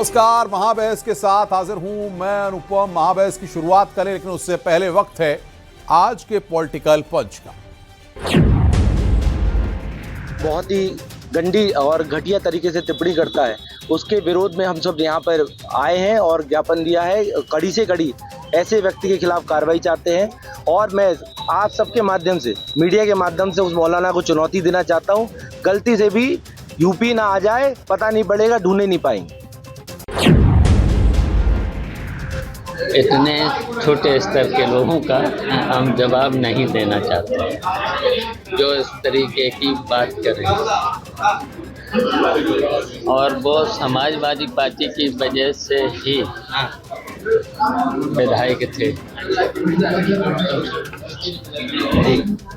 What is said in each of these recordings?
नमस्कार, महाबहस के साथ हाजिर हूं मैं अनुपम। महाबहस की शुरुआत करें, लेकिन उससे पहले वक्त है आज के पॉलिटिकल पंच का। बहुत ही गंदी और घटिया तरीके से टिप्पणी करता है, उसके विरोध में हम सब यहाँ पर आए हैं और ज्ञापन दिया है। कड़ी से कड़ी ऐसे व्यक्ति के खिलाफ कार्रवाई चाहते हैं और मैं आप सबके माध्यम से, मीडिया के माध्यम से उस मौलाना को चुनौती देना चाहता हूँ। गलती से भी यूपी ना आ जाए, पता नहीं पड़ेगा, ढूंढे नहीं पाएंगे। इतने छोटे स्तर के लोगों का हम जवाब नहीं देना चाहते जो इस तरीके की बात करें, और वो समाजवादी पार्टी की वजह से ही विधायक थे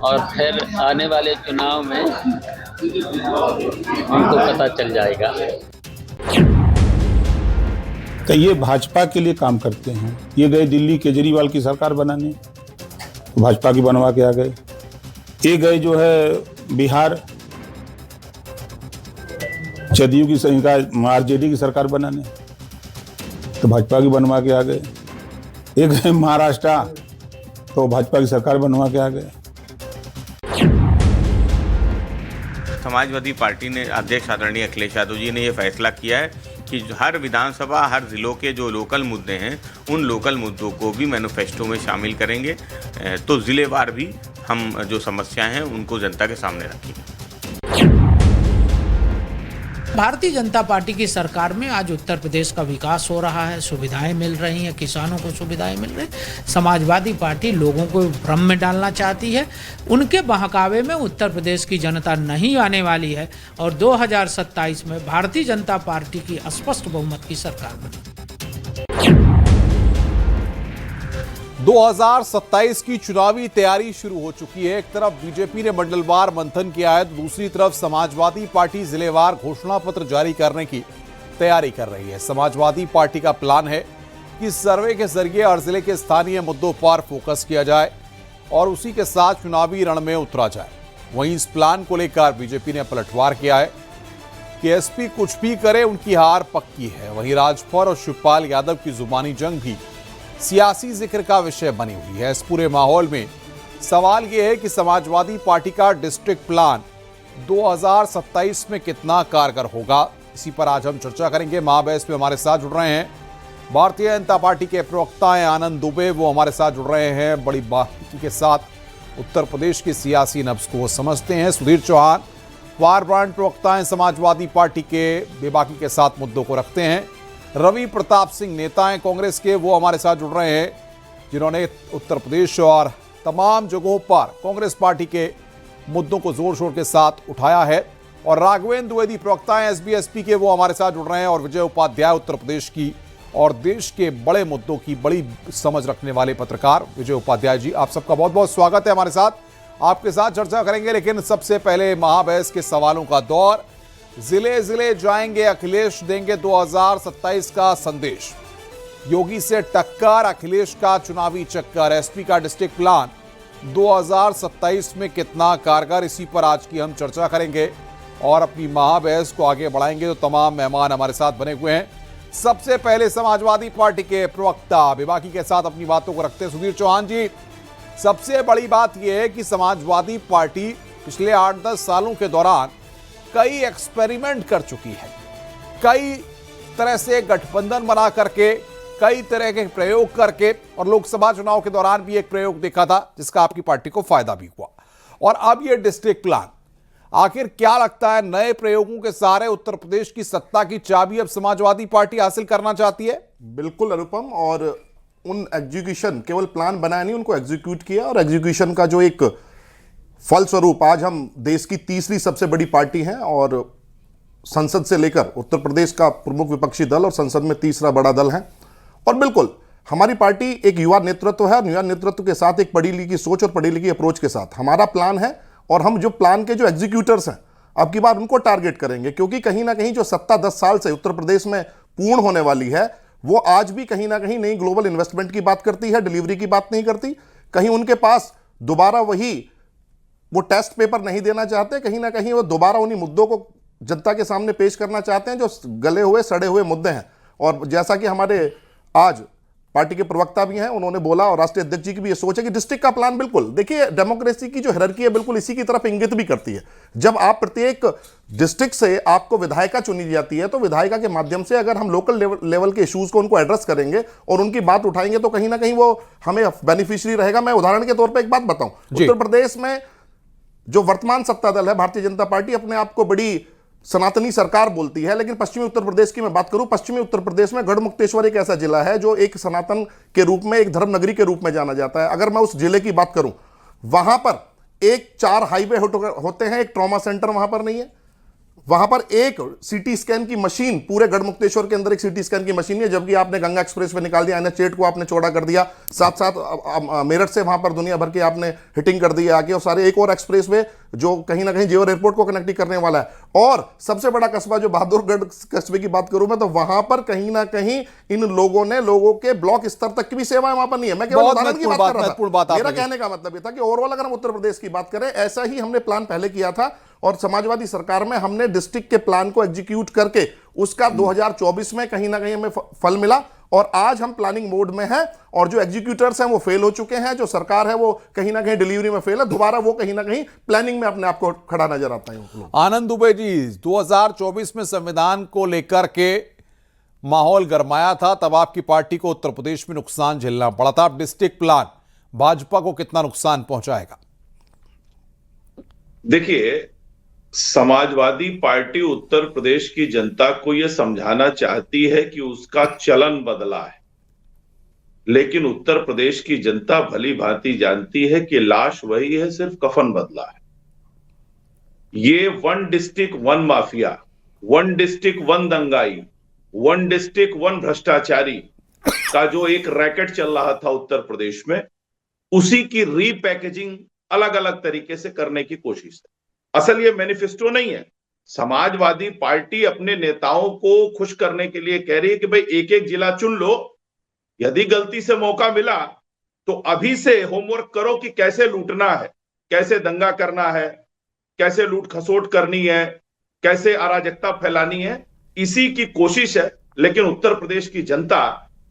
और फिर आने वाले चुनाव में उनको पता चल जाएगा। तो ये भाजपा के लिए काम करते हैं। ये गए दिल्ली केजरीवाल की सरकार बनाने, तो भाजपा की बनवा के आ गए। ये गए जो है बिहार जदयू की आरजेडी की सरकार बनाने, तो भाजपा की बनवा के आ गए। ये गए महाराष्ट्र, तो भाजपा की सरकार बनवा के आ गए। समाजवादी पार्टी ने अध्यक्ष आदरणीय अखिलेश यादव जी ने ये फैसला किया है कि हर विधानसभा, हर जिलों के जो लोकल मुद्दे हैं, उन लोकल मुद्दों को भी मैनिफेस्टो में शामिल करेंगे। तो जिलेवार भी हम जो समस्याएं हैं उनको जनता के सामने रखेंगे। भारतीय जनता पार्टी की सरकार में आज उत्तर प्रदेश का विकास हो रहा है, सुविधाएं मिल रही हैं, किसानों को सुविधाएं मिल रही हैं। समाजवादी पार्टी लोगों को भ्रम में डालना चाहती है। उनके बहकावे में उत्तर प्रदेश की जनता नहीं आने वाली है और 2027 में भारतीय जनता पार्टी की स्पष्ट बहुमत की सरकार बनी। 2027 की चुनावी तैयारी शुरू हो चुकी है। एक तरफ बीजेपी ने मंडलवार मंथन किया है, तो दूसरी तरफ समाजवादी पार्टी जिलेवार घोषणा पत्र जारी करने की तैयारी कर रही है। समाजवादी पार्टी का प्लान है कि सर्वे के जरिए हर जिले के स्थानीय मुद्दों पर फोकस किया जाए और उसी के साथ चुनावी रण में उतरा जाए। वहीं इस प्लान को लेकर बीजेपी ने पलटवार किया है कि एसपी कुछ भी करे, उनकी हार पक्की है। वहीं राजभर और शिवपाल यादव की जुबानी जंग भी सियासी जिक्र का विषय बनी हुई है। इस पूरे माहौल में सवाल यह है कि समाजवादी पार्टी का डिस्ट्रिक्ट प्लान 2027 में कितना कारगर होगा। इसी पर आज हम चर्चा करेंगे। महाबहस में हमारे साथ जुड़ रहे हैं भारतीय जनता पार्टी के प्रवक्ता हैं आनंद दुबे, वो हमारे साथ जुड़ रहे हैं। बड़ी बारीकी के साथ उत्तर प्रदेश की सियासी नब्ज को समझते हैं। सुधीर चौहान फायर ब्रांड प्रवक्ता हैं समाजवादी पार्टी के, बेबाकी के साथ मुद्दों को रखते हैं। रवि प्रताप सिंह नेता हैं कांग्रेस के, वो हमारे साथ जुड़ रहे हैं, जिन्होंने उत्तर प्रदेश और तमाम जगहों पर कांग्रेस पार्टी के मुद्दों को जोर शोर के साथ उठाया है। और राघवेंद्र द्विवेदी प्रवक्ता हैं एसबीएसपी के, वो हमारे साथ जुड़ रहे हैं। और विजय उपाध्याय उत्तर प्रदेश की और देश के बड़े मुद्दों की बड़ी समझ रखने वाले पत्रकार विजय उपाध्याय जी, आप सबका बहुत बहुत स्वागत है हमारे साथ। आपके साथ चर्चा करेंगे, लेकिन सबसे पहले महाबहस के सवालों का दौर। जिले जिले जाएंगे अखिलेश, देंगे 2027 का संदेश। योगी से टक्कर, अखिलेश का चुनावी चक्कर, एसपी का डिस्ट्रिक्ट प्लान 2027 में कितना कारगर, इसी पर आज की हम चर्चा करेंगे और अपनी महाबहस को आगे बढ़ाएंगे। तो तमाम मेहमान हमारे साथ बने हुए हैं। सबसे पहले समाजवादी पार्टी के प्रवक्ता बेबाकी के साथ अपनी बातों को रखते हैं सुधीर चौहान जी। सबसे बड़ी बात यह है कि समाजवादी पार्टी पिछले 8-10 सालों के दौरान कई एक्सपेरिमेंट कर चुकी है, कई तरह से गठबंधन बना करके, कई तरह के प्रयोग करके, और लोकसभा चुनाव के दौरान भी एक प्रयोग देखा था जिसका आपकी पार्टी को फायदा भी हुआ। और अब ये डिस्ट्रिक्ट प्लान, आखिर क्या लगता है, नए प्रयोगों के सहारे उत्तर प्रदेश की सत्ता की चाबी अब समाजवादी पार्टी हासिल करना चाहती है? बिल्कुल अनुपम, और उन एग्जीक्यूशन, केवल प्लान बनाया नहीं, उनको एग्जीक्यूट किया, और एग्जीक्यूशन का जो एक फलस्वरूप आज हम देश की तीसरी सबसे बड़ी पार्टी हैं और संसद से लेकर उत्तर प्रदेश का प्रमुख विपक्षी दल और संसद में तीसरा बड़ा दल है। और बिल्कुल हमारी पार्टी एक युवा नेतृत्व है और युवा नेतृत्व के साथ एक पढ़ी लिखी सोच और पढ़ी लिखी अप्रोच के साथ हमारा प्लान है। और हम जो प्लान के जो एग्जीक्यूटर्स हैं, अब की बार उनको टारगेट करेंगे, क्योंकि कहीं ना कहीं जो सत्ता 10 साल से उत्तर प्रदेश में पूर्ण होने वाली है, वो आज भी कहीं ना कहीं नई ग्लोबल इन्वेस्टमेंट की बात करती है, डिलीवरी की बात नहीं करती। कहीं उनके पास दोबारा वो टेस्ट पेपर नहीं देना चाहते, कहीं ना कहीं वो दोबारा उन्हीं मुद्दों को जनता के सामने पेश करना चाहते हैं जो गले हुए सड़े हुए मुद्दे हैं। और जैसा कि हमारे आज पार्टी के प्रवक्ता भी हैं, उन्होंने बोला, और राष्ट्रीय अध्यक्ष जी की भी ये सोच है कि डिस्ट्रिक्ट का प्लान, बिल्कुल देखिए डेमोक्रेसी की जो हायरार्की है बिल्कुल इसी की तरफ इंगित भी करती है। जब आप प्रत्येक डिस्ट्रिक्ट से आपको विधायिका चुनी जाती है, तो विधायिका के माध्यम से अगर हम लोकल लेवल के इश्यूज को उनको एड्रेस करेंगे और उनकी बात उठाएंगे तो कहीं ना कहीं वो हमें बेनिफिशियरी रहेगा। मैं उदाहरण के तौर पर एक बात बताऊं, उत्तर प्रदेश में जो वर्तमान सत्ता दल है भारतीय जनता पार्टी अपने आप को बड़ी सनातनी सरकार बोलती है, लेकिन पश्चिमी उत्तर प्रदेश की मैं बात करूं, पश्चिमी उत्तर प्रदेश में गढ़मुक्तेश्वर एक ऐसा जिला है जो एक सनातन के रूप में, एक धर्म नगरी के रूप में जाना जाता है। अगर मैं उस जिले की बात करूं, वहां पर 4 हाईवे होते हैं, एक ट्रॉमा सेंटर वहां पर नहीं है, वहां पर एक सीटी स्कैन की मशीन, पूरे गढ़मुक्तेश्वर के अंदर एक सीटी स्कैन की मशीन है, जबकि आपने गंगा एक्सप्रेस वे निकाल दिया, NH8 को आपने चौड़ा कर दिया, साथ साथ मेरठ से वहां पर दुनिया भर के आपने हिटिंग कर दी आगे, और सारे एक और एक्सप्रेस वे जो कहीं ना कहीं जेवर एयरपोर्ट को कनेक्ट करने वाला है। और सबसे बड़ा कस्बा जो बहादुरगढ़ कस्बे की बात करूं मैं, तो वहां पर कहीं ना कहीं इन लोगों के ब्लॉक स्तर तक की भी सेवाएं वहां पर नहीं है। मैं केवल उदाहरण की बात कर रहा था। मेरा कहने का मतलब यह था कि ओवरऑल अगर हम उत्तर प्रदेश की बात करें, ऐसा ही हमने प्लान पहले किया था, और समाजवादी सरकार में हमने डिस्ट्रिक्ट के प्लान को एग्जीक्यूट करके उसका 2024 में कहीं ना कहीं हमें फल मिला, और आज हम प्लानिंग मोड में हैं, और जो एग्जीक्यूटर्स हैं वो फेल हो चुके हैं, जो सरकार है वो कहीं ना कहीं डिलीवरी में फेल है, दोबारा वो कहीं ना कहीं प्लानिंग में अपने आप को खड़ा नजर आता है। आनंद दुबे जी, 2024 में संविधान को लेकर के माहौल गरमाया था, तब आपकी पार्टी को उत्तर प्रदेश में नुकसान झेलना पड़ा था। अब डिस्ट्रिक्ट प्लान भाजपा को कितना नुकसान पहुंचाएगा? देखिए, समाजवादी पार्टी उत्तर प्रदेश की जनता को यह समझाना चाहती है कि उसका चलन बदला है, लेकिन उत्तर प्रदेश की जनता भली भांति जानती है कि लाश वही है, सिर्फ कफन बदला है। ये 1 डिस्ट्रिक्ट 1 माफिया, 1 डिस्ट्रिक्ट 1 दंगाई, 1 डिस्ट्रिक्ट 1 भ्रष्टाचारी का जो एक रैकेट चल रहा था उत्तर प्रदेश में, उसी की रीपैकेजिंग अलग अलग तरीके से करने की कोशिश है। असल ये मैनिफेस्टो नहीं है। समाजवादी पार्टी अपने नेताओं को खुश करने के लिए कह रही है कि भाई एक एक जिला चुन लो, यदि गलती से मौका मिला तो अभी से होमवर्क करो कि कैसे लूटना है, कैसे दंगा करना है, कैसे लूट खसोट करनी है, कैसे अराजकता फैलानी है, इसी की कोशिश है। लेकिन उत्तर प्रदेश की जनता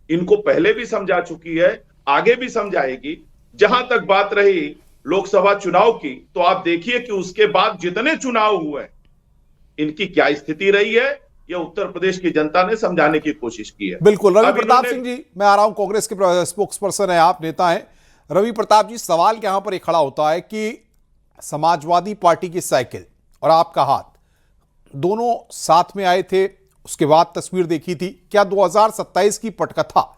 इनको पहले भी समझा चुकी है, आगे भी समझाएगी। जहां तक बात रही लोकसभा चुनाव की, तो आप देखिए कि उसके बाद जितने चुनाव हुए इनकी क्या स्थिति रही है, यह उत्तर प्रदेश की जनता ने समझाने की कोशिश की है। बिल्कुल। रवि प्रताप सिंह जी, मैं आ रहा हूं, कांग्रेस के स्पोक्स पर्सन है आप, नेता हैं। रवि प्रताप जी, सवाल यहां पर एक खड़ा होता है कि समाजवादी पार्टी की साइकिल और आपका हाथ दोनों साथ में आए थे, उसके बाद तस्वीर देखी थी, क्या 2027 की पटकथा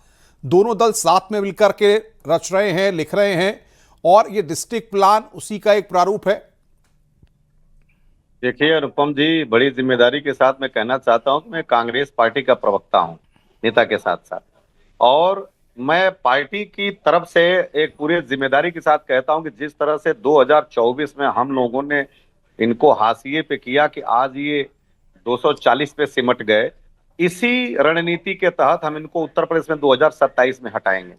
दोनों दल साथ में मिलकर के रच रहे हैं, लिख रहे हैं, और ये डिस्ट्रिक्ट प्लान उसी का एक प्रारूप है? देखिए अनुपम जी, बड़ी जिम्मेदारी के साथ मैं कहना चाहता हूं कि मैं कांग्रेस पार्टी का प्रवक्ता हूं, नेता के साथ साथ, और मैं पार्टी की तरफ से एक पूरी जिम्मेदारी के साथ कहता हूं कि जिस तरह से 2024 में हम लोगों ने इनको हाशिए पे किया कि आज ये 240 पे सिमट गए, इसी रणनीति के तहत हम इनको उत्तर प्रदेश में 2027 में हटाएंगे।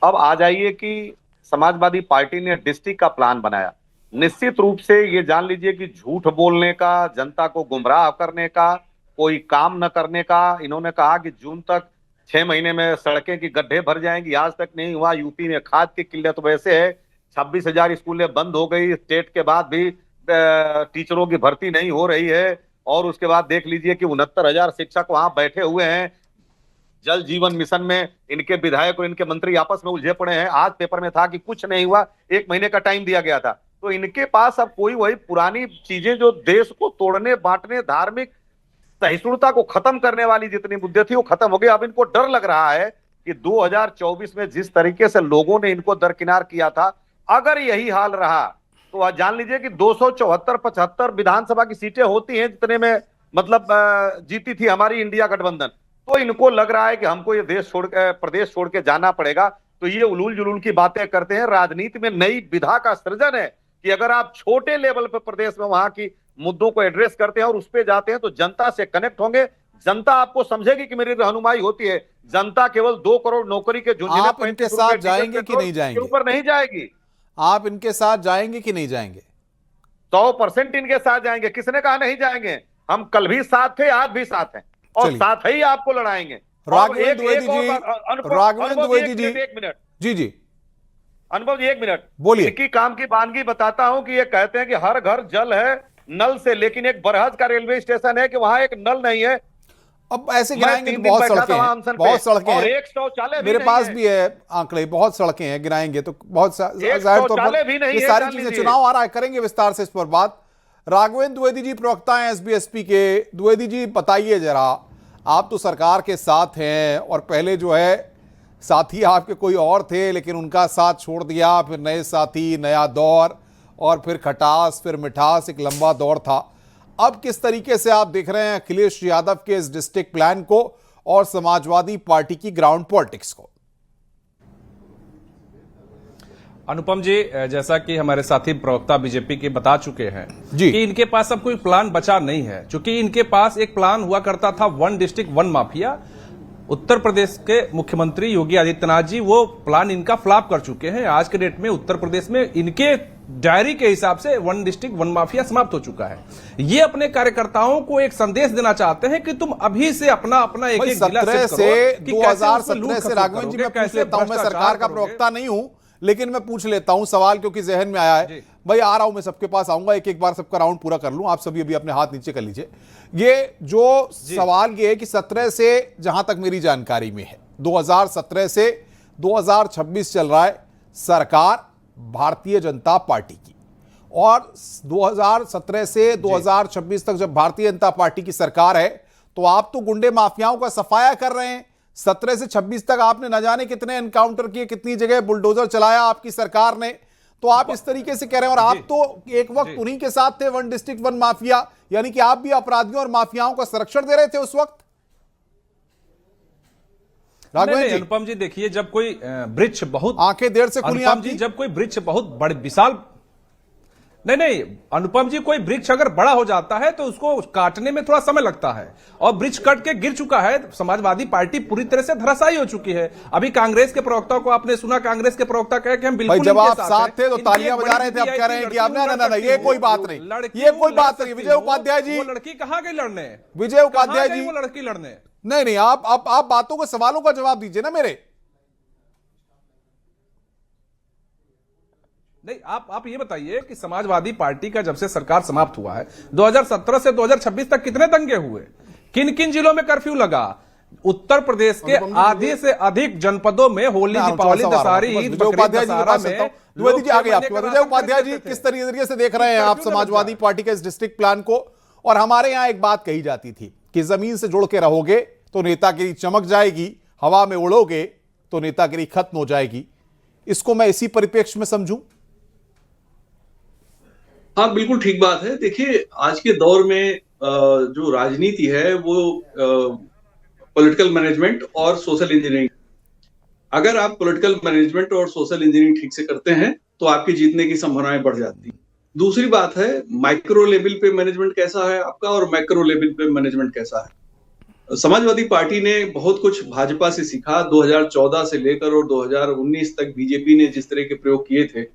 अब आ जाइए कि समाजवादी पार्टी ने डिस्ट्रिक्ट का प्लान बनाया। निश्चित रूप से ये जान लीजिए कि झूठ बोलने का, जनता को गुमराह करने का, कोई काम न करने का। इन्होंने कहा कि जून तक 6 महीने में सड़कें की गड्ढे भर जाएंगी, आज तक नहीं हुआ। यूपी में खाद की किल्लत वैसे है, 26,000 स्कूलें बंद हो गई, स्टेट के बाद भी टीचरों की भर्ती नहीं हो रही है, और उसके बाद देख लीजिए कि 69,000 शिक्षक वहां बैठे हुए हैं। जल जीवन मिशन में इनके विधायक और इनके मंत्री आपस में उलझे पड़े हैं। आज पेपर में था कि कुछ नहीं हुआ, 1 महीने का टाइम दिया गया था। तो इनके पास अब कोई वही पुरानी चीजें जो देश को तोड़ने बांटने, धार्मिक सहिष्णुता को खत्म करने वाली जितनी मुद्दे थी वो खत्म हो गई। अब इनको डर लग रहा है कि 2024 में जिस तरीके से लोगों ने इनको दरकिनार किया था, अगर यही हाल रहा तो आज जान लीजिए कि 274-75 विधानसभा की सीटें होती हैं जितने में मतलब जीती थी हमारी इंडिया गठबंधन। तो इनको लग रहा है कि हमको ये प्रदेश छोड़ के जाना पड़ेगा। तो ये उलूल जुलूल की बातें करते हैं। राजनीति में नई विधा का सृजन है कि अगर आप छोटे लेवल पर प्रदेश में वहां की मुद्दों को एड्रेस करते हैं और उस पर जाते हैं तो जनता से कनेक्ट होंगे, जनता आपको समझेगी कि मेरी रहनुमाई होती है। जनता केवल 2 करोड़ नौकरी के झुंझुने आप इनके साथ जाएंगे कि नहीं जाएंगे? ऊपर नहीं जाएगी। आप इनके साथ जाएंगे कि नहीं जाएंगे? 100% इनके साथ जाएंगे। किसने कहा नहीं जाएंगे? हम कल भी साथ थे, आज भी साथ हैं, और साथ ही आपको लड़ाएंगे। राघवेंद्र द्विवेदी जी, राघवेंद्र द्विवेदी जी, एक मिनट जी जी अनुभव जी, एक मिनट बोलिए। इनकी काम की वानगी बताता हूं कि ये कहते हैं कि हर घर जल है नल से, लेकिन एक बरहज का रेलवे स्टेशन है कि वहां एक नल नहीं है। अब ऐसे गिनाएंगे तो बहुत सड़कें हैं, बहुत सड़कें हैं, एक शौचालय मेरे पास भी है आंकड़े, बहुत सड़कें हैं, गिनाएंगे तो बहुत जाहिर तौर पर ये सारी चीजें, चुनाव आ रहा है, करेंगे विस्तार से इस पर बात। राघवेंद्र द्विवेदी जी प्रवक्ता हैं एसबीएसपी के। द्विवेदी जी बताइए जरा, आप तो सरकार के साथ हैं और पहले जो है साथी आपके कोई और थे लेकिन उनका साथ छोड़ दिया, फिर नए साथी, नया दौर और फिर खटास, फिर मिठास, एक लंबा दौर था। अब किस तरीके से आप देख रहे हैं अखिलेश यादव के इस डिस्ट्रिक्ट प्लान को और समाजवादी पार्टी की ग्राउंड पॉलिटिक्स को? अनुपम जी, जैसा कि हमारे साथी प्रवक्ता बीजेपी के बता चुके हैं जी कि इनके पास अब कोई प्लान बचा नहीं है, क्योंकि इनके पास एक प्लान हुआ करता था, one district one mafia. Uttar Pradesh के मुख्यमंत्री योगी आदित्यनाथ जी वो प्लान इनका फ्लॉप कर चुके हैं। आज के डेट में उत्तर प्रदेश में इनके डायरी के हिसाब से वन डिस्ट्रिक्ट वन माफिया समाप्त हो चुका है। ये अपने कार्यकर्ताओं को एक संदेश देना चाहते हैं कि तुम अभी से अपना अपना एक एक जिला सेट करो। 2017 से राघवेंद्र जी मैं पूछ लेता हूं, मैं सरकार का प्रवक्ता नहीं हूं लेकिन मैं पूछ लेता हूं सवाल क्योंकि जहन में आया है। भाई आ रहा हूं, मैं सबके पास आऊंगा, एक एक बार सबका राउंड पूरा कर लूं, आप सभी अभी अपने हाथ नीचे कर लीजिए। ये जो सवाल ये है कि 17 से जहां तक मेरी जानकारी में है 2017 से 2026 चल रहा है सरकार भारतीय जनता पार्टी की, और 2017 से 2026 तक जब भारतीय जनता पार्टी की सरकार है तो आप तो गुंडे माफियाओं का सफाया कर रहे हैं। 17 से 26 तक आपने न जाने कितने एनकाउंटर किए, कितनी जगह बुलडोजर चलाया आपकी सरकार ने, तो आप इस तरीके से कह रहे हैं। और आप तो एक वक्त उन्हीं के साथ थे, वन डिस्ट्रिक्ट वन माफिया, यानी कि आप भी अपराधियों और माफियाओं का संरक्षण दे रहे थे उस वक्त। नहीं, अनुपम जी देखिए, जब कोई वृक्ष बहुत, आंखें देर से खुली अनुपम जी, जब कोई वृक्ष बहुत बड़े विशाल, नहीं अनुपम जी, कोई वृक्ष अगर बड़ा हो जाता है तो उसको काटने में थोड़ा समय लगता है, और वृक्ष कट के गिर चुका है। समाजवादी पार्टी पूरी तरह से धराशायी हो चुकी है। अभी कांग्रेस के प्रवक्ता को आपने सुना, कांग्रेस के प्रवक्ता कहे कि हम बिल्कुल जब आप साथ थे तो तालियां बजा रहे थे, अब कह रहे हैं कि आप ना ये कोई बात नहीं, ये कोई बात नहीं। विजय उपाध्याय जी, वो लड़की कहां गई लड़ने? विजय उपाध्याय जी, वो लड़की लड़ने नहीं, आप बातों को, सवालों का जवाब दीजिए ना मेरे। नहीं, आप ये बताइए कि समाजवादी पार्टी का जब से सरकार समाप्त हुआ है 2017 से 2026 तक कितने दंगे हुए, किन किन जिलों में कर्फ्यू लगा? उत्तर प्रदेश के आधे से अधिक जनपदों में होली, दीपावली, दशहरी, ईद, बकरीद, दशहरा में। द्विवेदी जी आगे आपके बाद। विजय उपाध्याय जी, किस तरीके से देख रहे हैं आप समाजवादी पार्टी के इस डिस्ट्रिक्ट प्लान को? और हमारे यहां एक बात कही जाती थी कि जमीन से जुड़ के रहोगे तो नेतागिरी चमक जाएगी, हवा में उड़ोगे तो नेतागिरी खत्म हो जाएगी। इसको मैं इसी परिप्रेक्ष्य में समझूं? हाँ, बिल्कुल ठीक बात है। देखिए, आज के दौर में जो राजनीति है वो पॉलिटिकल मैनेजमेंट और सोशल इंजीनियरिंग, अगर आप पॉलिटिकल मैनेजमेंट और सोशल इंजीनियरिंग ठीक से करते हैं तो आपकी जीतने की संभावनाएं बढ़ जाती हैं। दूसरी बात है, माइक्रो लेवल पे मैनेजमेंट कैसा है आपका और मैक्रो लेवल पे मैनेजमेंट कैसा है। समाजवादी पार्टी ने बहुत कुछ भाजपा से सीखा। 2014 से लेकर और 2019 तक बीजेपी ने जिस तरह के प्रयोग किए थे,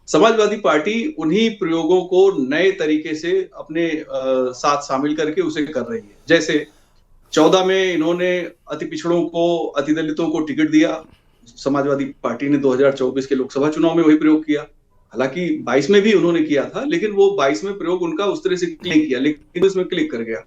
समाजवादी पार्टी उन्हीं प्रयोगों को नए तरीके से अपने साथ शामिल करके उसे कर रही है। जैसे 14 में इन्होंने अति पिछड़ों को, अति दलितों को टिकट दिया। समाजवादी पार्टी ने 2024 के लोकसभा चुनाव में वही प्रयोग किया। हालांकि 22 में भी उन्होंने किया था, लेकिन वो 22 में प्रयोग उनका उस तरह से क्लिक किया, लेकिन इसमें क्लिक कर गया।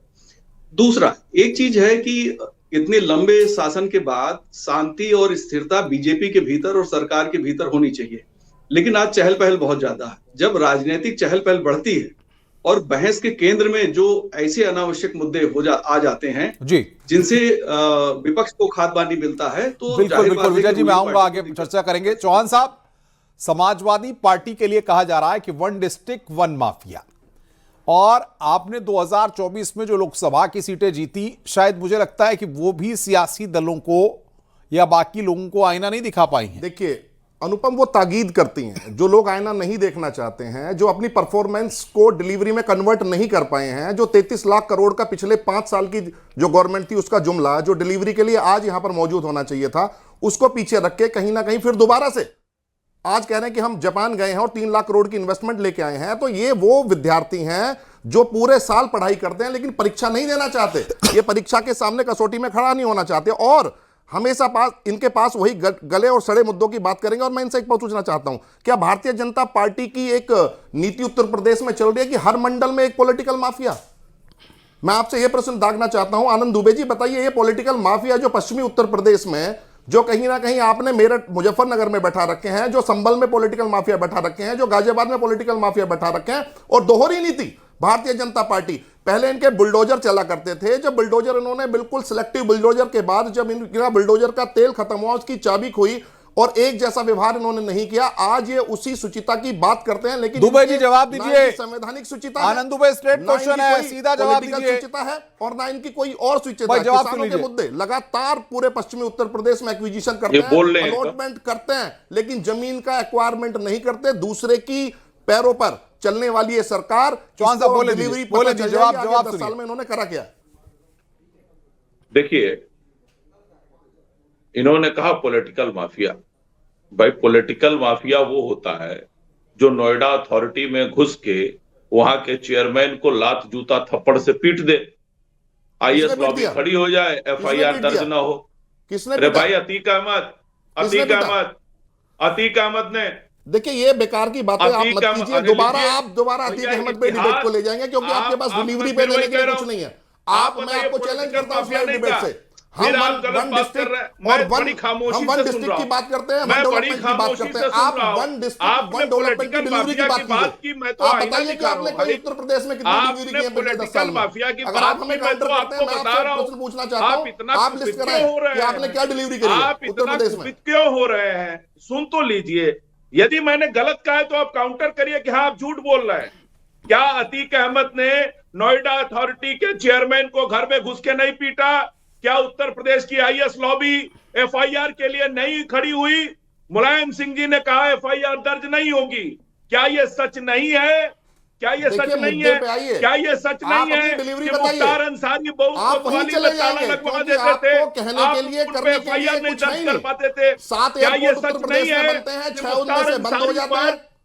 दूसरा एक चीज है कि इतने लंबे शासन के बाद शांति और स्थिरता बीजेपी के भीतर और सरकार के भीतर होनी चाहिए, लेकिन आज चहल पहल बहुत ज्यादा है। जब राजनीतिक चहल पहल बढ़ती है और बहस के केंद्र में जो ऐसे अनावश्यक मुद्दे आ जाते हैं जी, जिनसे विपक्ष को खाद पानी मिलता है, तो बिल्कुल विजय जी, मैं आऊंगा, आगे चर्चा करेंगे। चौहान साहब, समाजवादी पार्टी के लिए कहा जा रहा है कि वन डिस्ट्रिक्ट वन माफिया, और आपने 2024 में जो लोकसभा की सीटें जीती, शायद मुझे लगता है कि वो भी सियासी दलों को या बाकी लोगों को आईना नहीं दिखा पाई हैं। देखिए अनुपम, वो ताकीद करती हैं, जो लोग आईना नहीं देखना चाहते हैं, जो अपनी परफॉर्मेंस को डिलीवरी में कन्वर्ट नहीं कर पाए हैं, जो 33 लाख करोड़ का पिछले 5 साल की जो गवर्नमेंट थी उसका जुमला जो डिलीवरी के लिए आज यहां पर मौजूद होना चाहिए था, उसको पीछे रख के कहीं ना कहीं फिर दोबारा से आज कह रहे हैं कि हम जापान गए हैं और 3 लाख करोड़ की इन्वेस्टमेंट लेके आए हैं। तो ये वो विद्यार्थी हैं जो पूरे साल पढ़ाई करते हैं लेकिन परीक्षा नहीं देना चाहते, ये परीक्षा के सामने कसौटी में खड़ा नहीं होना चाहते और हमेशा इनके पास वही गले और सड़े मुद्दों की बात करेंगे। और मैं इनसे एक बात पूछना चाहता हूं, क्या भारतीय जनता पार्टी की एक नीति उत्तर प्रदेश में चल रही है कि हर मंडल में एक पॉलिटिकल माफिया? मैं आपसे यह प्रश्न दागना चाहता हूं, आनंद दुबे जी बताइए, ये पॉलिटिकल माफिया जो पश्चिमी उत्तर प्रदेश में, जो कहीं ना कहीं आपने मेरठ मुजफ्फरनगर में बैठा रखे हैं, जो संभल में पॉलिटिकल माफिया बैठा रखे हैं, जो गाजियाबाद में पॉलिटिकल माफिया बैठा रखे हैं, और दोहरी नीति भारतीय जनता पार्टी, पहले इनके बुलडोजर चला करते थे, जब बुलडोजर इन्होंने बिल्कुल सिलेक्टिव बुलडोजर के बाद जब इनका बुलडोजर का तेल खत्म हुआ, उसकी चाबी खोई और एक जैसा व्यवहार इन्होंने नहीं किया, आज ये उसी शुचिता की बात करते हैं। लेकिन दुबे जी जवाब दीजिए, संवैधानिक शुचिता, आनंद दुबे स्ट्रेट क्वेश्चन है, सीधा जवाब दीजिए। शुचिता है और ना इनकी कोई और शुचिता है। किसानों के मुद्दे लगातार पूरे पश्चिमी उत्तर प्रदेश में एक्विजिशन करते हैं, अलॉटमेंट करते हैं, लेकिन जमीन का एक्वायरमेंट नहीं करते। दूसरे की पैरों पर चलने वाली ये सरकार, चौहान साहब बोले जवाब 10 साल में इन्होंने करा क्या? देखिए, इन्होंने कहा पॉलिटिकल माफिया। भाई, पॉलिटिकल माफिया वो होता है जो नोएडा अथॉरिटी में घुस के वहां के चेयरमैन को लात जूता थप्पड़ से पीट दे, आईएएस लॉबी खड़ी हो जाए, एफआईआर दर्ज ना हो। किसने? अरे भाई, अतीक अहमद ने। देखिए, ये बेकार की बातें आप मत कीजिए। दोबारा अतीक अहमद पे डिबेट को ले जाएंगे क्योंकि आपके पास डिलीवरी पे देने के लिए कुछ नहीं है। मैं आपको चैलेंज करता हूं लाइव डिबेट से। हम वन डिस्ट्रिक्ट और वन डिस्ट्रिक्ट की बात करते हैं, वन डेवलपमेंट की बात करते हैं। आप वन डिस्ट्रिक्ट वन डेवलपमेंट की डिलीवरी की बात कीजिए। आप बताइए कि आपने कहीं उत्तर प्रदेश में कितनी डिलीवरी की है पिछले 10 साल में? अगर आप हमें काउंटर करते हैं, मैं आपसे प्रश्न पूछना चाहता हूं, आप लिस्ट कराएं कि आपने क्या डिलीवरी करी है उत्तर प्रदेश में। क्यों हो रहे हैं? सुन तो लीजिए, यदि मैंने गलत कहा है तो आप काउंटर करिए कि हाँ आप झूठ बोल रहे हैं। क्या अतीक अहमद ने नोएडा अथॉरिटी के चेयरमैन को घर में घुस के नहीं पीटा? क्या उत्तर प्रदेश की आईएएस लॉबी एफआईआर के लिए नहीं खड़ी हुई? मुलायम सिंह जी ने कहा एफआईआर दर्ज नहीं होगी। क्या ये सच नहीं है? क्या ये सच नहीं है? क्या ये सच नहीं है कि मुख्तार अंसारी बहुत कोतवाली में ताला लगवा देते थे, आप उन पे एफआईआर नहीं दर्ज कर पाते थे? क्या ये सच नहीं है कि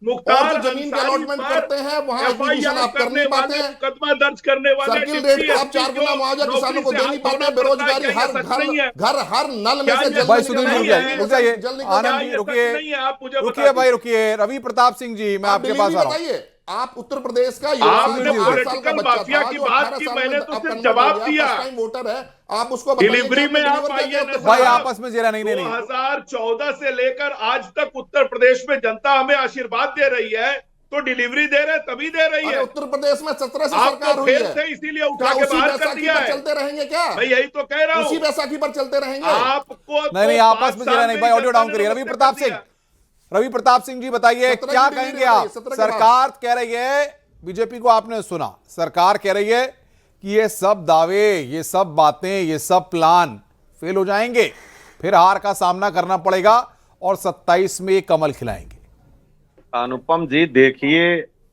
मुख्तार जमीन के अलॉटमेंट करते हैं, वहां एक्विजिशन आप कर नहीं पाते हैं, मुकदमा दर्ज करने वाले सर्किल रेट को आप 4 गुना मुआवजा किसानों को दे नहीं पाते हैं, बेरोजगारी हर नल में से भाई सुधीर रुकिए भाई, रुकिए। रवि प्रताप सिंह जी, मैं आपके पास आ रहा हूं। आप उत्तर प्रदेश का पॉलिटिकल माफिया की बात की, मैंने तो सिर्फ जवाब दिया। वोटर है, आप उसको डिलीवरी में आप आइए भाई, आपस में जरा नहीं 2014 से लेकर आज तक उत्तर प्रदेश में जनता हमें आशीर्वाद दे रही है, तो डिलीवरी दे रहे तभी दे रही है। उत्तर प्रदेश में 17 से सरकार हुई है, इसीलिए उठा के बाहर कर दिया है। चलते रहेंगे क्या? मैं यही तो कह रहा हूँ, उसी बैसाखी पर चलते रहेंगे आपको। नहीं, आपस में जरा नहीं भाई, ऑडियो डाउन करिए। रवि प्रताप सिंह जी बताइए, क्या कहेंगे आप? सरकार कह रही है, बीजेपी को आपने सुना, सरकार कह रही है कि ये सब दावे, ये सब बातें, ये सब प्लान फेल हो जाएंगे, फिर हार का सामना करना पड़ेगा और 27 में कमल खिलाएंगे। अनुपम जी, देखिए,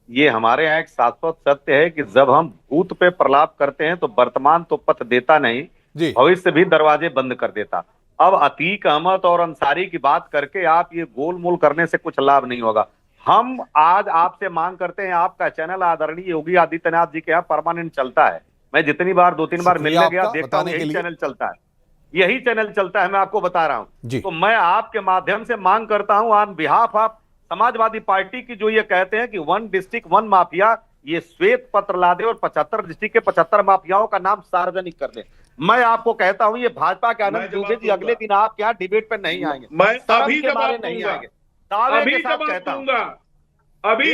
ये हमारे यहाँ एक शाश्वत सत्य है कि जब हम भूत पे प्रलाप करते हैं तो वर्तमान तो पथ देता नहीं, भविष्य भी दरवाजे बंद कर देता। अब अतीक अहमद और अंसारी की बात करके आप ये गोलमोल करने से कुछ लाभ नहीं होगा। हम आज आपसे मांग करते हैं, आपका चैनल आदरणीय योगी आदित्यनाथ जी के यहाँ परमानेंट चलता है। मैं जितनी बार 2-3 बार मिलने गया, देखता हूँ यही चैनल चलता है, यही चैनल चलता है, मैं आपको बता रहा हूँ। तो मैं आपके माध्यम से मांग करता हूँ on behalf of Samajwadi party की, जो ये कहते हैं कि 1 डिस्ट्रिक्ट 1 माफिया, ये श्वेत पत्र ला दे और 75 डिस्ट्रिक्ट के 75 माफियाओं का नाम सार्वजनिक कर दे। मैं आपको कहता हूँ, ये भाजपा के आनंद दुबे जी अगले दिन आप क्या डिबेट पे नहीं आएंगे, मैं अभी जवाब नहीं आएंगे, अभी जवाब दूंगा, अभी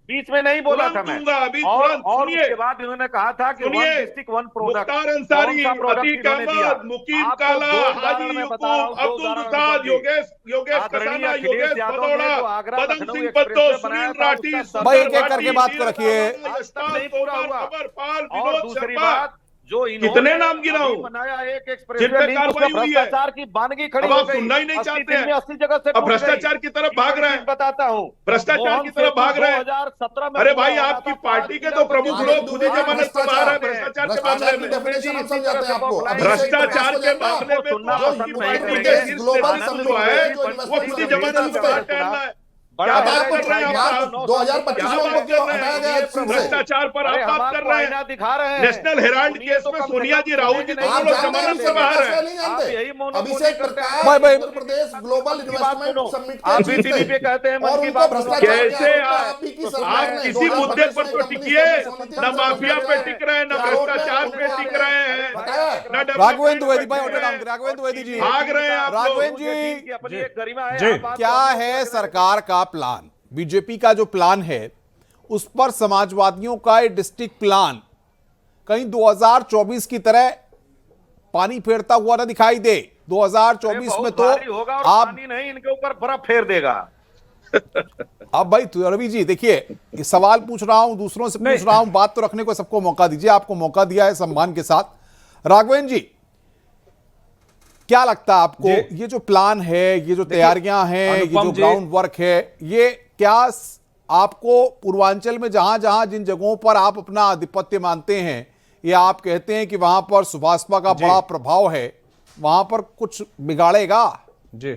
बीच में नहीं बोला था मैं। और उसके बाद इन्होंने कहा था कि 1 डिस्ट्रिक्ट 1 प्रोडक्ट। मुख्तार अंसारी, अतीक अहमद, मुकीम काला, हाजी यूसुफ, अब्दुल रसाद, योगेश कसाना, योगेश भदौड़ा, पदम सिंह पत्तो, सुनील राठी, भाई एक-एक करके बात को रखिए। और दूसरी बात, जो कितने नाम गिनाऊं बनाया, एक भ्रष्टाचार की बानगी खड़ी हो गई, सुनना ही नहीं चाहते हैं। 80 जगह से अब भ्रष्टाचार की तरफ भाग रहे हैं, बताता हूँ, भ्रष्टाचार की तरफ भाग रहे हैं। 2017 में, अरे भाई, आपकी पार्टी के तो प्रमुख लोग खुद ही जमानत पर बाहर है भ्रष्टाचार के मामले में। भ्रष्टाचार के मामले में पार्टी के शीर्ष नेतृत्व जो है वो खुद ही जमानत पर बाहर टहल रहा है। बड़ा अब है, आपको क्या कर रहे हैं आप? 2025 में उनको क्यों हटाया गया इस सीट से? भ्रष्टाचार पर अरे आप हम बात कर आपको रहे आईना हैं। दिखा रहे हैं। नेशनल हेराल्ड सुनिए केस तो में कम से सोनिया कम जी, राहुल सुनेंगे जी नहीं। आप दोनों लोग जानते हैं जमानत से बाहर कैसे हैं। नहीं आप जानते? यही मोनोपोली अभिषेक करते हैं। प्रकाश भाई, उत्तर प्रदेश ग्लोबल की बात इन्वेस्टमेंट सुनो। समिट आप के भी चीफ थे दिल्ली पे कहते हैं, मन और की उनको बात भ्रष्टाचार सुनो। के कैसे आरोप में आप आप ही की सरकार आप ने किसी 2025 मुद्दे पर में तो कंपनी टिकिए, सोनीपत न से माफिया पे बताया टिक रहे हैं, न कि आरोप में भ्रष्टाचार पे उनको टिक रहे हैं, बताया न राघवेंद्र द्विवेदी डेवलपमेंट भाई, पे टिक ऑडियो रहे डाउन, हैं। राघवेंद्र द्विवेदी जी, भाग रहे हैं आप लोग। राघवेंद्र जी, की अपनी एक गरिमा है। जी। आप बात क्या करो, है बात करें। सरकार का प्लान? बीजेपी का जो प्लान है उस पर समाजवादियों का एक डिस्ट्रिक्ट प्लान कहीं 2024 की तरह पानी फेरता हुआ ना दिखाई दे। 2024 में तो भारी होगा और आप पानी नहीं, इनके ऊपर बर्फ फेर देगा। अब भाई रवि जी देखिए, ये सवाल पूछ रहा हूं, दूसरों से पूछ रहा हूं, बात तो रखने को सबको मौका दीजिए। आपको मौका दिया है सम्मान के साथ। राघवेंद्र जी, क्या लगता है आपको, ये जो प्लान है, ये जो तैयारियां हैं, ये जो ग्राउंड वर्क है, ये क्या आपको पूर्वांचल में जहां जहां जिन जगहों पर आप अपना आधिपत्य मानते हैं, ये आप कहते हैं कि वहां पर सुभाषपा का बड़ा प्रभाव है, वहां पर कुछ बिगाड़ेगा? जी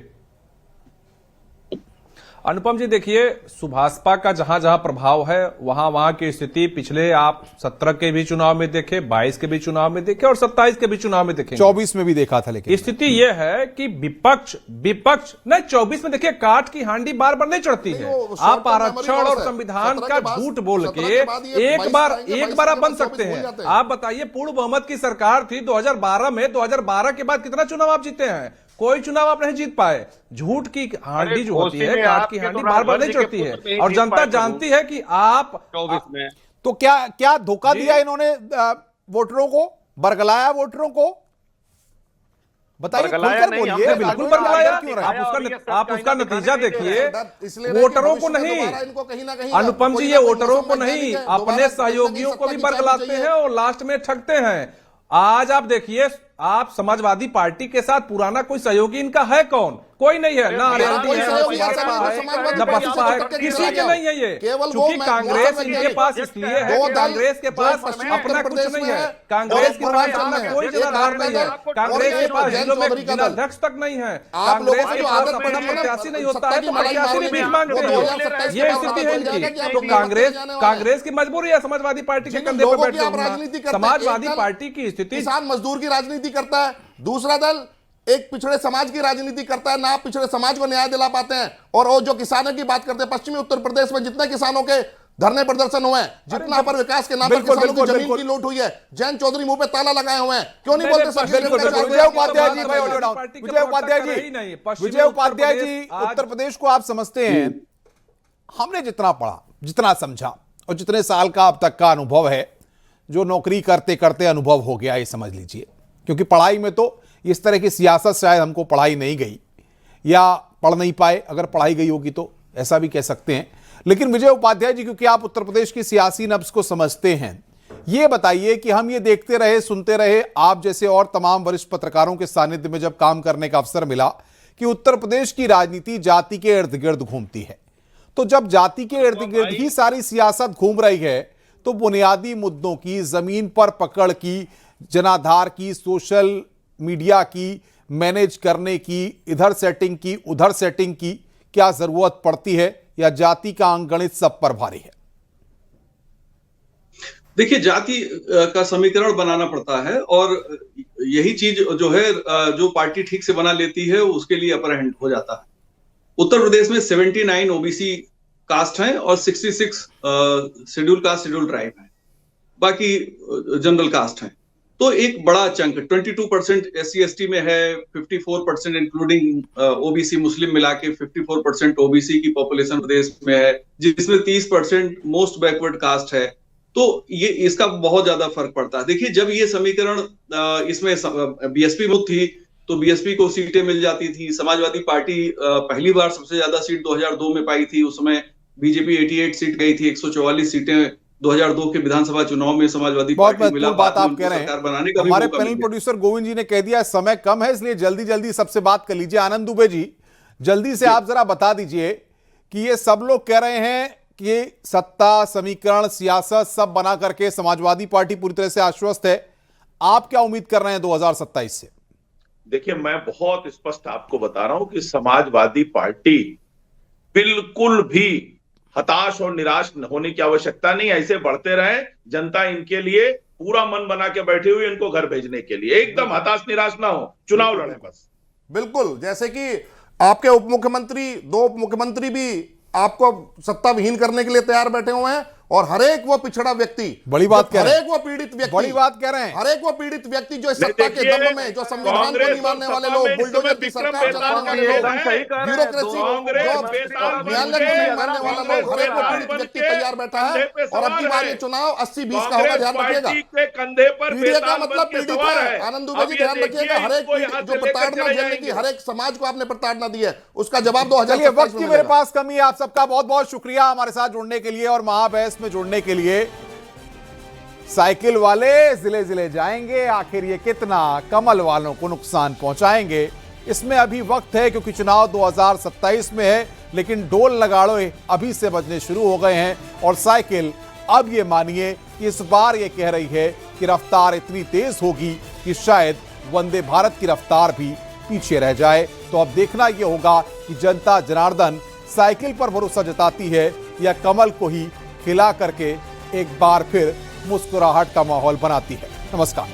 अनुपम जी, देखिए सुभाषपा का जहां जहां प्रभाव है वहां वहां की स्थिति पिछले आप 17 के भी चुनाव में देखे, 22 के भी चुनाव में देखे और 27 के भी चुनाव में देखे, 24 में भी देखा था। लेकिन स्थिति यह है कि विपक्ष नहीं, 24 में देखिए काट की हांडी बार बार नहीं चढ़ती है। आप आरक्षण और संविधान का झूठ बोल के एक बार आप बन सकते हैं। आप बताइए, पूर्ण बहुमत की सरकार थी 2012 में, 2012 के बाद कितना चुनाव आप जीते हैं? कोई चुनाव आप नहीं जीत पाए। झूठ की हांडी जो होती है, काट की हांडी बार बार नहीं चढ़ती है और जनता जानती है कि आप 24 में तो क्या धोखा दिया इन्होंने वोटरों को, बरगलाया वोटरों को? बताइए, खुलकर बोलिए। बिल्कुल बरगलाया। आप उसका नतीजा देखिए, वोटरों को नहीं, अनुपम जी, ये वोटरों को नहीं, अपने सहयोगियों को भी बरगलाते हैं और लास्ट में ठगते हैं। आज आप देखिए, आप समाजवादी पार्टी के साथ पुराना कोई सहयोगी इनका है कौन? कोई नहीं है ना। आरएलडी है, ना बसपा है, किसी के नहीं है ये। क्योंकि कांग्रेस इनके पास इसलिए है कि कांग्रेस के पास अपना कुछ नहीं है। कांग्रेस के पास अपना कोई जनाधार नहीं है। कांग्रेस के पास जिलों में जिलाध्यक्ष तक नहीं है। कांग्रेस के पास अपना प्रत्याशी नहीं होता है तो प्रत्याशी भी भीख मांगते हैं। ये स्थिति है इनकी। तो कांग्रेस की मजबूरी है समाजवादी पार्टी के कंधे पर बैठ कर। समाजवादी पार्टी की स्थिति, किसान मजदूर की राजनीति करता है, दूसरा दल एक पिछड़े समाज की राजनीति करता है, ना पिछड़े समाज को न्याय दिला पाते हैं। और वो जो किसानों की बात करते हैं, पश्चिमी उत्तर प्रदेश में जितने किसानों के धरने प्रदर्शन हुए हैं, जितना पर विकास के नाम पर किसानों की जमीन की लूट हुई है, जयंत चौधरी मुंह पे ताला लगाए हुए हैं, क्यों नहीं बोलते? विजय उपाध्याय जी, विजय उपाध्याय जी, उत्तर प्रदेश को आप समझते हैं। हमने जितना पढ़ा, जितना समझा और जितने साल का अब तक का अनुभव है, जो नौकरी करते करते अनुभव हो गया, ये समझ लीजिए। क्योंकि पढ़ाई में तो इस तरह की सियासत शायद हमको पढ़ाई नहीं गई या पढ़ नहीं पाए, अगर पढ़ाई गई होगी तो ऐसा भी कह सकते हैं। लेकिन विजय उपाध्याय जी, क्योंकि आप उत्तर प्रदेश की सियासी नब्ज को समझते हैं, ये बताइए कि हम ये देखते रहे, सुनते रहे, आप जैसे और तमाम वरिष्ठ पत्रकारों के सानिध्य में जब काम करने का अवसर मिला, कि उत्तर प्रदेश की राजनीति जाति के इर्द गिर्द घूमती है। तो जब जाति के इर्द गिर्द ही सारी सियासत घूम रही है, तो बुनियादी मुद्दों की, जमीन पर पकड़ की, जनाधार की, सोशल मीडिया की, मैनेज करने की, इधर सेटिंग की, उधर सेटिंग की क्या जरूरत पड़ती है, या जाति का अंकगणित सब पर भारी है? देखिए, जाति का समीकरण बनाना पड़ता है और यही चीज जो है, जो पार्टी ठीक से बना लेती है उसके लिए अपर हैंड हो जाता है। उत्तर प्रदेश में 79 ओबीसी कास्ट हैं और 66 शेड्यूल कास्ट, शेड्यूल ट्राइब है, बाकी जनरल कास्ट हैं। तो एक बड़ा चंक 22% SC ST में है, 54% इंक्लूडिंग ओबीसी मुस्लिम मिला के 54% ओबीसी की पॉपुलेशन प्रदेश में है, जिसमें 30% मोस्ट बैकवर्ड कास्ट है। तो ये इसका बहुत ज्यादा फर्क पड़ता है। देखिए, जब ये समीकरण इसमें बीएसपी मुक्त थी तो बीएसपी को सीटें मिल जाती थी। समाजवादी पार्टी पहली बार सबसे ज्यादा सीट 2002 में पाई थी, उस समय बीजेपी 88 सीट गई थी, 144 सीटें 2002 के विधानसभा चुनाव में समाजवादी पार्टी मिला। बात आप कह रहे हैं। हमारे पैनल प्रोड्यूसर गोविंद जी ने कह दिया समय कम है, इसलिए जल्दी जल्दी सबसे बात कर लीजिए। आनंद दुबे जी, जल्दी से आप जरा बता दीजिए कि ये सब लोग कह रहे हैं कि सत्ता, समीकरण, सियासत सब बना करके समाजवादी पार्टी पूरी तरह से आश्वस्त है। आप क्या उम्मीद कर रहे हैं 2027 से? देखिए, मैं बहुत स्पष्ट आपको बता रहा हूं कि समाजवादी पार्टी बिल्कुल भी हताश और निराश होने की आवश्यकता नहीं। ऐसे बढ़ते रहे, जनता इनके लिए पूरा मन बना के बैठी हुई, इनको घर भेजने के लिए। एकदम हताश निराश ना हो, चुनाव लड़े बस। बिल्कुल, जैसे कि आपके उप मुख्यमंत्री, 2 उप मुख्यमंत्री भी आपको सत्ता विहीन करने के लिए तैयार बैठे हुए हैं, और हर एक वो पिछड़ा व्यक्ति, बड़ी बात कह रहे हैं, हर एक वो पीड़ित व्यक्ति, बड़ी बात कह रहे हैं, हर एक वो पीड़ित व्यक्ति जो इस सत्ता के दम में, जो संविधान को नहीं मानने वाले लोग, बुलडोजर की सरकार चलाने वाले लोग, ब्यूरोक्रेसी, न्यायालय को नहीं मानने वाला लोग, हर एक वो पीड़ित व्यक्ति तैयार बैठा है। और अब की बार ये चुनाव 80-20 का होगा, ध्यान रखिएगा। कंधे पर पीड़ित का मतलब पीड़ित है। आनंद दुबे जी, ध्यान रखिएगा, हर एक जो प्रताड़ना झेलने की, हर एक समाज को आपने प्रताड़ना दी है, उसका जवाब 2027 वक्त की मेरे पास कमी है। आप सबका बहुत बहुत शुक्रिया हमारे साथ जुड़ने के लिए और महाबहस में जुड़ने के लिए। साइकिल वाले जिले जिले जाएंगे, आखिर ये कितना कमल वालों को नुकसान पहुंचाएंगे, इसमें अभी वक्त है, क्योंकि चुनाव 2027 में है। लेकिन डोल नगाड़े अभी से बजने शुरू हो गए हैं और साइकिल अब ये मानिए कि इस बार ये कह रही है कि रफ्तार इतनी तेज होगी कि शायद वंदे भारत की रफ्तार भी पीछे रह जाए। तो अब देखना यह होगा कि जनता जनार्दन साइकिल पर भरोसा जताती है या कमल को ही खिला करके एक बार फिर मुस्कुराहट का माहौल बनाती है। नमस्कार।